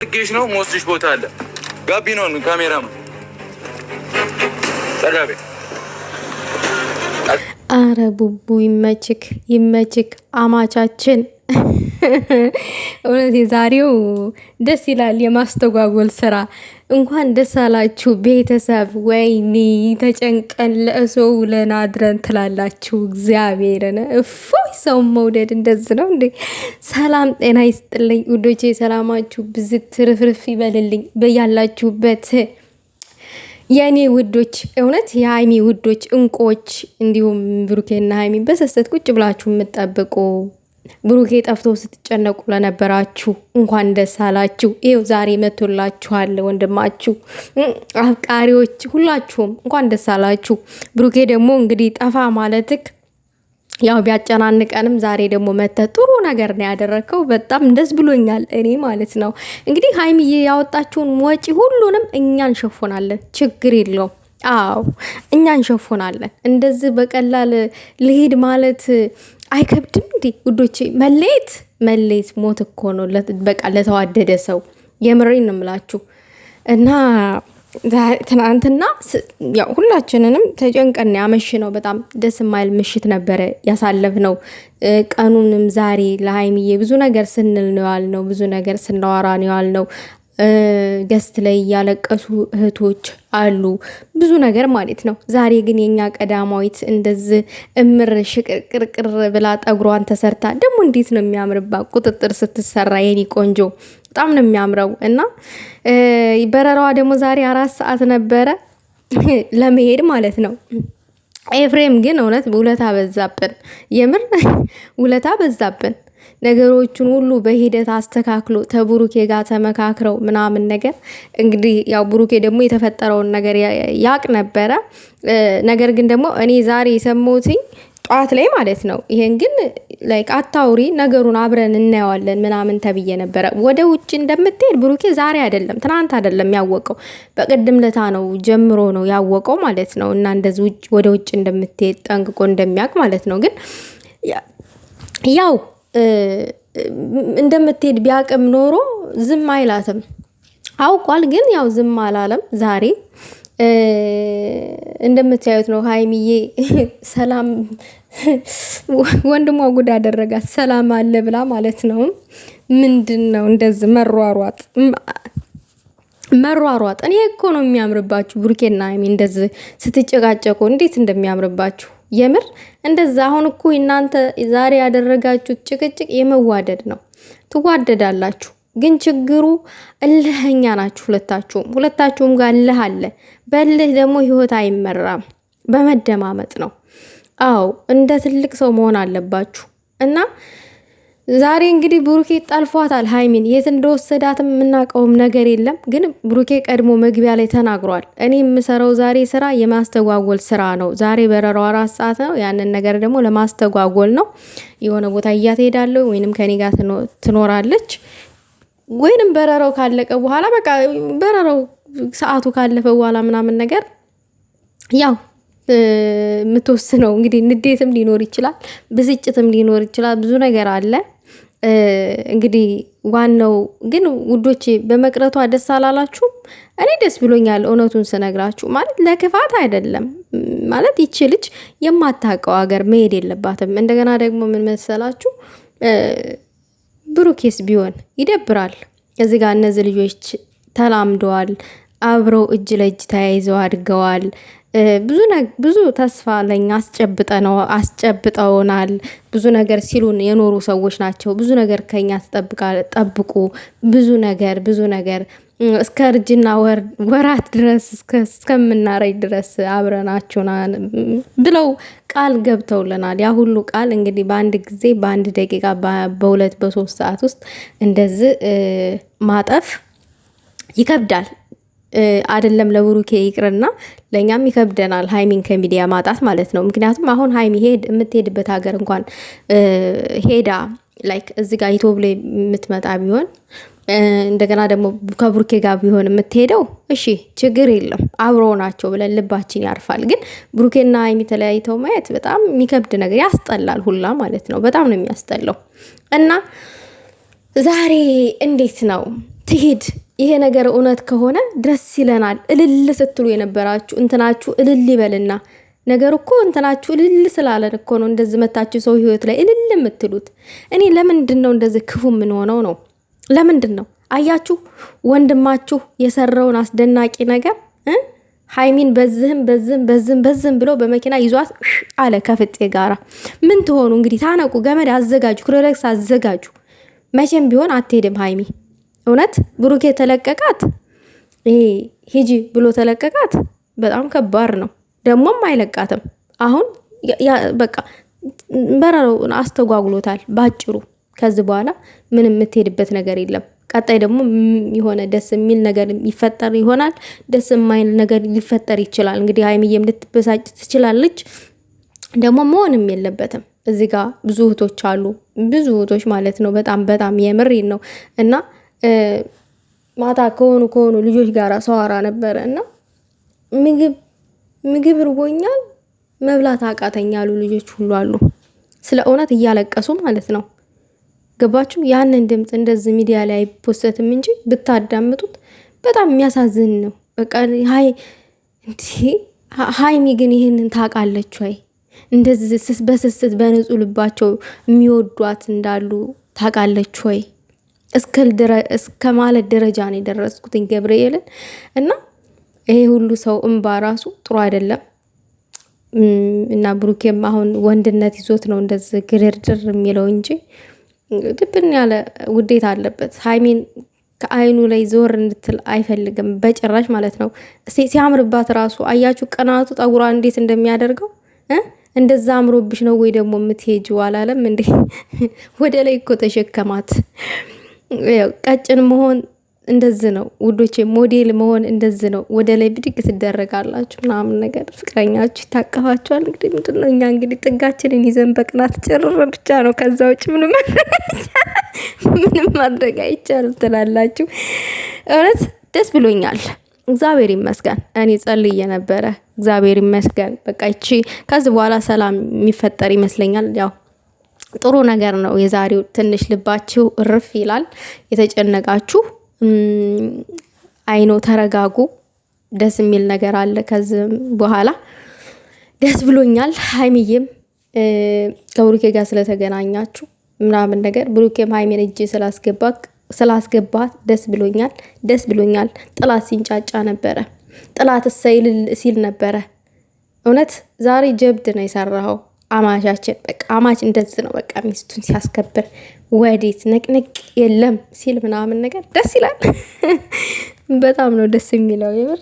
ጌሽ ነው ሞስሽ ቦታ አለ ጋቢኖን ካሜራም ተጋቢ አረ ቡቡ ይመችክ አማቻችን። እውነት የዛሬው ደስ ይላል። የማስተጓጎል ስራ እንኳን ደስ አላችሁ ቤተሰብ። ወይኔ ተጨንቀን ለእሶው ለናድረን ትላላችሁ። እግዚአብሔርን እፎይ ሰው መውደድ እንደዚህ ነው እንዴ? ሰላም ጤና ይስጥልኝ ውዶቼ፣ ሰላማችሁ ብዝት ትርፍርፍ ይበልልኝ በያላችሁበት የኔ ውዶች። እውነት የሀይሚ ውዶች እንቆች፣ እንዲሁም ብሩኬና ሀይሚ በሰሰት ቁጭ ብላችሁ የምትጠብቁ ብሩኬ ጠፍቶ ስትጨነቁ ለነበራችሁ እንኳን ደስ አላችሁ። ይኸው ዛሬ መቶላችኋል። ወንድማችሁ አፍቃሪዎች ሁላችሁም እንኳን ደስ አላችሁ። ብሩኬ ደግሞ እንግዲህ ጠፋ ማለትክ ያው ቢያጨናንቀንም ዛሬ ደግሞ መተህ ጥሩ ነገር ነው ያደረከው። በጣም ደስ ብሎኛል እኔ ማለት ነው። እንግዲህ ሀይሚዬ ያወጣችውን ወጪ ሁሉንም እኛ እንሸፎናለን፣ ችግር የለውም። አዎ እኛ እንሸፎናለን። እንደዚህ በቀላል ልሂድ ማለት አይከብድም እንዴ ውዶቼ? መለየት ሞት እኮ ነው። በቃ ለተዋደደ ሰው የምሬን ነው የምላችሁ። እና ትናንትና ያው ሁላችንንም ተጨንቀን ያመሽ ነው። በጣም ደስ የማይል ምሽት ነበረ ያሳለፍነው። ቀኑንም ዛሬ ለሀይሚዬ ብዙ ነገር ስንል ነው ያልነው፣ ብዙ ነገር ስናወራ ነው ያልነው። ገስት ላይ ያለቀሱ እህቶች አሉ፣ ብዙ ነገር ማለት ነው። ዛሬ ግን የኛ ቀዳማዊት እንደዚህ እምር ሽቅርቅርቅር ብላ ጠጉሯን ተሰርታ ደግሞ እንዴት ነው የሚያምርባት ቁጥጥር ስትሰራ የኔ ቆንጆ በጣም ነው የሚያምረው። እና በረራዋ ደግሞ ዛሬ 4 ሰዓት ነበረ ለመሄድ ማለት ነው። ኤፍሬም ግን እውነት ውለታ በዛብን፣ የምር ውለታ በዛብን። ነገሮቹን ሁሉ በሂደት አስተካክሎ ተብሩኬ ጋር ተመካክረው ምናምን ነገር እንግዲህ ያው ብሩኬ ደግሞ የተፈጠረውን ነገር ያቅ ነበረ። ነገር ግን ደግሞ እኔ ዛሬ የሰማሁትኝ ጠዋት ላይ ማለት ነው። ይሄን ግን ላይክ አታውሪ፣ ነገሩን አብረን እናየዋለን ምናምን ተብዬ ነበረ። ወደ ውጭ እንደምትሄድ ብሩኬ ዛሬ አይደለም ትናንት አይደለም ያወቀው፣ በቅድም ለታ ነው ጀምሮ ነው ያወቀው ማለት ነው። እና እንደዚህ ወደ ውጭ እንደምትሄድ ጠንቅቆ እንደሚያውቅ ማለት ነው። ግን ያው እንደምትሄድ ቢያቅም ኖሮ ዝም አይላትም፣ አውቋል። ግን ያው ዝም አላለም። ዛሬ እንደምታዩት ነው ሀይሚዬ ሰላም ወንድሟ ጉድ አደረጋት። ሰላም አለ ብላ ማለት ነው። ምንድን ነው እንደዚህ መሯሯጥ? እኔ እኮ ነው የሚያምርባችሁ ብሩኬና ሀይሚ እንደዚህ ስትጨቃጨቁ እንዴት እንደሚያምርባችሁ የምር እንደዛ። አሁን እኮ እናንተ ዛሬ ያደረጋችሁት ጭቅጭቅ የመዋደድ ነው፣ ትዋደዳላችሁ። ግን ችግሩ እልህኛ ናችሁ ሁለታችሁም ጋር እልህ አለ። በእልህ ደግሞ ህይወት አይመራም፣ በመደማመጥ ነው። አዎ እንደ ትልቅ ሰው መሆን አለባችሁ። እና ዛሬ እንግዲህ ብሩኬ ጠልፏታል ሀይሚን። የት እንደወሰዳትም የምናውቀውም ነገር የለም። ግን ብሩኬ ቀድሞ መግቢያ ላይ ተናግሯል። እኔ የምሰራው ዛሬ ስራ የማስተጓጎል ስራ ነው። ዛሬ በረራው 4 ሰዓት ነው። ያንን ነገር ደግሞ ለማስተጓጎል ነው። የሆነ ቦታ እያትሄዳለሁ ወይንም ከኔ ጋር ትኖራለች፣ ወይንም በረራው ካለቀ በኋላ በቃ በረራው ሰዓቱ ካለፈ በኋላ ምናምን ነገር ያው የምትወስነው እንግዲህ ንዴትም ሊኖር ይችላል፣ ብስጭትም ሊኖር ይችላል። ብዙ ነገር አለ። እንግዲህ ዋናው ግን ውዶቼ በመቅረቷ ደስ አላላችሁም? እኔ ደስ ብሎኛል። እውነቱን ስነግራችሁ ማለት ለክፋት አይደለም። ማለት ይቺ ልጅ የማታውቀው ሀገር መሄድ የለባትም። እንደገና ደግሞ ምን መሰላችሁ፣ ብሩኬስ ቢሆን ይደብራል። እዚህ ጋር እነዚህ ልጆች ተላምደዋል፣ አብረው እጅ ለእጅ ተያይዘው አድገዋል። ብዙ ተስፋ ለኛ አስጨብጠውናል። ብዙ ነገር ሲሉን የኖሩ ሰዎች ናቸው። ብዙ ነገር ከኛ ጠብቁ፣ ብዙ ነገር እስከ እርጅና ወራት ድረስ እስከምናረጅ ድረስ አብረናችሁ ብለው ቃል ገብተውልናል። ያ ሁሉ ቃል እንግዲህ በአንድ ጊዜ በአንድ ደቂቃ በ2 በ3 ሰዓት ውስጥ እንደዚህ ማጠፍ ይከብዳል። አይደለም ለብሩኬ ይቅርና ለኛም ይከብደናል ሀይሚን ከሚዲያ ማጣት ማለት ነው። ምክንያቱም አሁን ሀይሚ የምትሄድበት ሀገር እንኳን ሄዳ ላይክ እዚህ ጋር ኢትዮብ ላይ የምትመጣ ቢሆን እንደገና ደግሞ ከብሩኬ ጋር ቢሆን የምትሄደው እሺ ችግር የለም አብረው ናቸው ብለን ልባችን ያርፋል። ግን ብሩኬና ሀይሚ ተለያይተው ማየት በጣም የሚከብድ ነገር፣ ያስጠላል ሁላ ማለት ነው። በጣም ነው የሚያስጠላው። እና ዛሬ እንዴት ነው ትሄድ። ይሄ ነገር እውነት ከሆነ ደስ ይለናል። እልል ስትሉ የነበራችሁ እንትናችሁ እልል ይበልና ነገር እኮ እንትናችሁ እልል ስላለን እኮ ነው እንደዚህ መታችሁ ሰው ህይወት ላይ እልል የምትሉት። እኔ ለምንድን ነው እንደዚህ ክፉ ምን ሆነው ነው? ለምንድን ነው? አያችሁ ወንድማችሁ የሰራውን አስደናቂ ነገር ሃይሚን በዝም ብሎ በመኪና ይዟት አለ ከፍጤ ጋራ። ምን ትሆኑ እንግዲህ? ታነቁ፣ ገመድ አዘጋጁ፣ ክሮሌክስ አዘጋጁ። መቼም ቢሆን አትሄድም ሃይሚ። እውነት ብሩኬ ተለቀቃት፣ ይሄ ሂጂ ብሎ ተለቀቃት። በጣም ከባድ ነው። ደግሞም አይለቃትም። አሁን በቃ በረሮ አስተጓጉሎታል ባጭሩ። ከዚህ በኋላ ምንም የምትሄድበት ነገር የለም። ቀጣይ ደግሞ የሆነ ደስ የሚል ነገር ይፈጠር ይሆናል፣ ደስ የማይል ነገር ሊፈጠር ይችላል። እንግዲህ ሃይሚዬም ልትበሳጭ ትችላለች። ደግሞ መሆንም የለበትም። እዚህ ጋር ብዙ እህቶች አሉ፣ ብዙ እህቶች ማለት ነው። በጣም የምሬን ነው። እና ማታ ከሆኑ ልጆች ጋር ሰዋራ ነበረ እና ምግብ ርቦኛል መብላት አቃተኝ ያሉ ልጆች ሁሉ አሉ። ስለ እውነት እያለቀሱ ማለት ነው። ገባችሁ? ያንን ድምፅ እንደዚህ ሚዲያ ላይ አይፖስትም እንጂ ብታዳምጡት በጣም የሚያሳዝን ነው። በቃ ሃይሚ ግን ይህንን ታውቃለች ወይ? እንደዚህ በስስት በንጹህ ልባቸው የሚወዷት እንዳሉ ታውቃለች ወይ? እስከ ማለት ደረጃ ነው የደረስኩትኝ ገብርኤልን። እና ይሄ ሁሉ ሰው እንባ ራሱ ጥሩ አይደለም። እና ብሩኬም አሁን ወንድነት ይዞት ነው እንደዚህ ግርድር የሚለው እንጂ ድብን ያለ ውዴታ አለበት። ሃይሚን ከአይኑ ላይ ዞር እንድትል አይፈልግም በጭራሽ ማለት ነው። ሲያምርባት ራሱ አያችሁ ቅናቱ ጠጉሯ እንዴት እንደሚያደርገው። እንደዛ አምሮብሽ ነው ወይ ደግሞ የምትሄጂው አላለም እንዴ? ወደ ላይ እኮ ተሸከማት። ቀጭን መሆን እንደዚህ ነው ውዶቼ፣ ሞዴል መሆን እንደዚህ ነው። ወደ ላይ ብድግ ትደረጋላችሁ ምናምን ነገር፣ ፍቅረኛችሁ ይታቀፋችኋል። እንግዲህ ምንድን ነው እኛ እንግዲህ ጥጋችንን ይዘን በቅናት ጭርር ብቻ ነው። ከዛ ውጭ ምንም ማድረግ አይቻልም ትላላችሁ። እውነት ደስ ብሎኛል፣ እግዚአብሔር ይመስገን። እኔ ጸልዬ ነበረ፣ እግዚአብሔር ይመስገን። በቃ ይቺ ከዚህ በኋላ ሰላም የሚፈጠር ይመስለኛል። ያው ጥሩ ነገር ነው የዛሬው። ትንሽ ልባችሁ እርፍ ይላል። የተጨነቃችሁ አይኖ ተረጋጉ። ደስ የሚል ነገር አለ ከዚህ በኋላ። ደስ ብሎኛል። ሃይሚዬም ከብሩኬ ጋር ስለተገናኛችሁ ምናምን ነገር ብሩኬም ሃይሚን እጅ ስላስገባት ደስ ብሎኛል። ጥላት ሲንጫጫ ነበረ፣ ጥላት እሰይል ሲል ነበረ። እውነት ዛሬ ጀብድ ነው የሰራኸው አማቻችን። በቃ አማች እንደዚህ ነው በቃ ሚስቱን ሲያስከብር ወዴት ነቅነቅ የለም ሲል ምናምን ነገር ደስ ይላል። በጣም ነው ደስ የሚለው የምር።